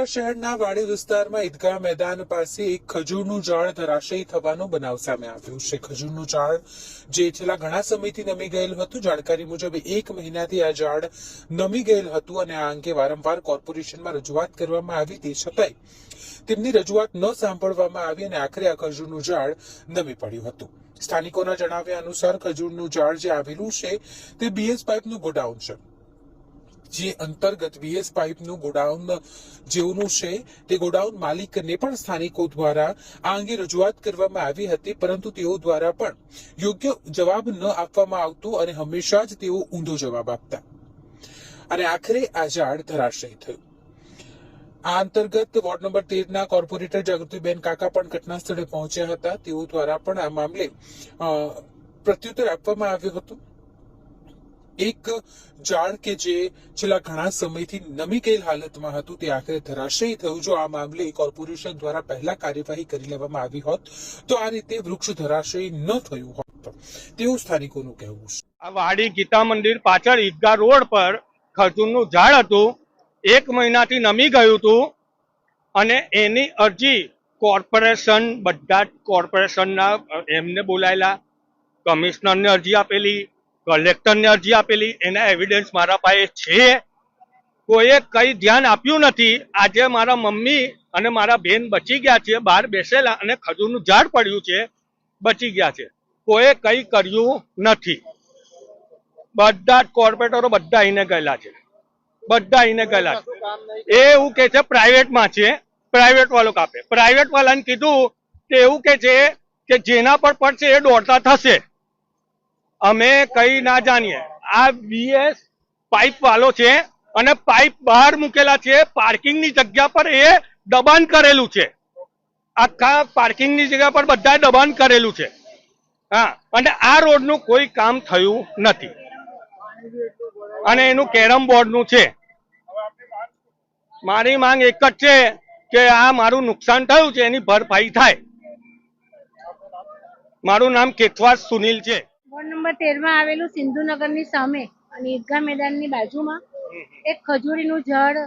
શહેરના વાડી વિસ્તારમાં ઈદગાહ મેદાન પાસે એક ખજૂરનું ઝાડ ધરાશયી થવાનો બનાવ સામે આવ્યો છે। ખજૂરનું ઝાડ જે છેલ્લા ઘણા સમયથી નમી ગયેલ હતું। જાણકારી મુજબ 1 મહિનાથી આ ઝાડ નમી ગયેલ હતું અને આ અંગે વારંવાર કોર્પોરેશનમાં રજૂઆત કરવામાં આવી, તે છતાંય તેમની રજૂઆત ન સાંભળવામાં આવી અને આખરે આ ખજૂરનું ઝાડ નમી પડ્યું હતું। સ્થાનિકોના જણાવ્યા અનુસાર ખજૂરનું ઝાડ જે આવેલું છે તે બીએસ પાઇપનું ગોડાઉન છે, જે અંતર્ગત બીએસ પાઇપનું ગોડાઉન જેવું છે તે ગોડાઉન માલિકને પણ સ્થાનિકો દ્વારા આ અંગે રજૂઆત કરવામાં આવી હતી, પરંતુ તેઓ દ્વારા પણ યોગ્ય જવાબ ન આપવામાં આવતો અને હંમેશા જ તેઓ ઊંધો જવાબ આપતા અને આખરે આ ઝાડ ધરાશયી થયું। આ અંતર્ગત વોર્ડ નંબર 13 ના કોર્પોરેટર જાગૃતિબેન કાકા પણ ઘટના સ્થળે પહોંચ્યા હતા। તેઓ દ્વારા પણ આ મામલે પ્રત્યુત્તર આપવામાં આવ્યું હતું। એક ઝાડ કે જે છેલ્લા ઘણા સમયથી નમી ગયેલ હાલતમાં હતું તે આખરે ધરાશયી થયું। જો આ મામલે કોર્પોરેશન દ્વારા પહેલા કાર્યવાહી કરી લેવામાં આવી હોત તો આ રીતે વૃક્ષ ધરાશયી ન થયું હોત તેવું સ્થાનિકોનું કહેવું છે। આ વાડી ગીતા મંદિર પાછળ ઈદગાહ રોડ પર ખજૂરનું ઝાડ હતું, 1 મહિનાથી નમી ગયું હતું અને એની અરજી કોર્પોરેશન, બધા જ કોર્પોરેશનના એમને બોલાયેલા, કમિશનરને અરજી આપેલી, કલેક્ટરને અરજી આપેલી, એના એવિડન્સ મારા પાસે છે। કોઈએ કઈ ધ્યાન આપ્યું નથી। આજે મારા મમ્મી અને મારા બેન બચી ગયા છે, બહાર બેસેલા અને ખજૂરનું ઝાડ પડ્યું છે, બચી ગયા છે। કોઈએ કઈ કર્યું નથી। બધા જ કોર્પોરેટરો બધા આઈને ગયેલા છે, બધા આઈને ગયેલા છે। એ એવું કે છે પ્રાઇવેટમાં છે, પ્રાઇવેટ વાળો કાપે। પ્રાઇવેટ વાળાને કીધું તે એવું કે છે કે જેના પર પડશે એ દોડતા થશે, અમે કઈ ના જાણીએ। આ બીએસ પાઇપ વાળો છે અને પાઇપ બહાર મૂકેલા છે, પાર્કિંગની જગ્યા પર એ દબાણ કરેલું છે, આખા પાર્કિંગની જગ્યા પર બધા દબાણ કરેલું છે। હા, અને આ રોડનું કોઈ કામ થયું નથી અને એનું કેરમ બોર્ડનું છે। મારી માંગ એક જ છે કે આ મારું નુકસાન થયું છે એની ભરપાઈ થાય। મારું નામ કેથવાસ સુનિલ છે। વોર્ડ નંબર 13 માં આવેલું સિંધુનગરની સામે અને ઈદગાહ મેદાનની બાજુમાં એક ખજૂરીનું ઝાડ,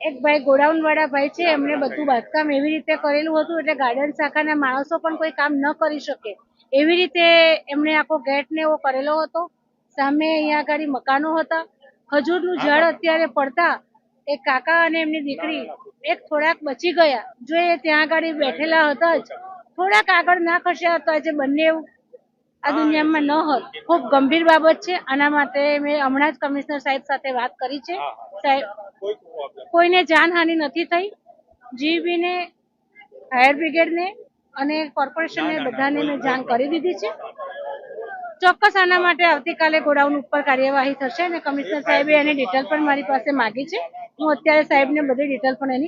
એક ભાઈ ગોડાઉન વાળા ભાઈ છે, એમને બધું બાંધકામ એવી રીતે કરેલું હતું એટલે ગાર્ડન શાખાના માણસો પણ કોઈ કામ ન કરી શકે એવી રીતે એમણે આખો ગેટ ને એવો કરેલો હતો। સામે અહીંયા આગળ મકાનો હતા। ખજૂરનું ઝાડ અત્યારે પડતા એક કાકા અને એમની દીકરી એક થોડાક બચી ગયા। જો એ ત્યાં આગળ બેઠેલા હતા જ, થોડાક આગળ ના ખસ્યા હતા, આજે બંને આ દુનિયામાં ન હોત। ખૂબ ગંભીર બાબત છે। આના માટે મેં હમણાં જ કમિશનર સાહેબ સાથે વાત કરી છે। સાહેબ, કોઈને જાનહાનિ નથી થઈ। જીબીને, ફાયર બ્રિગેડને અને કોર્પોરેશનને બધાને મેં જાણ કરી દીધી છે। ચોક્કસ આના માટે આવતીકાલે ગોડાઉન ઉપર કાર્યવાહી થશે અને કમિશનર સાહેબે એની ડિટેલ પણ મારી પાસે માંગી છે। હું અત્યારે સાહેબને બધી ડિટેલ પણ એની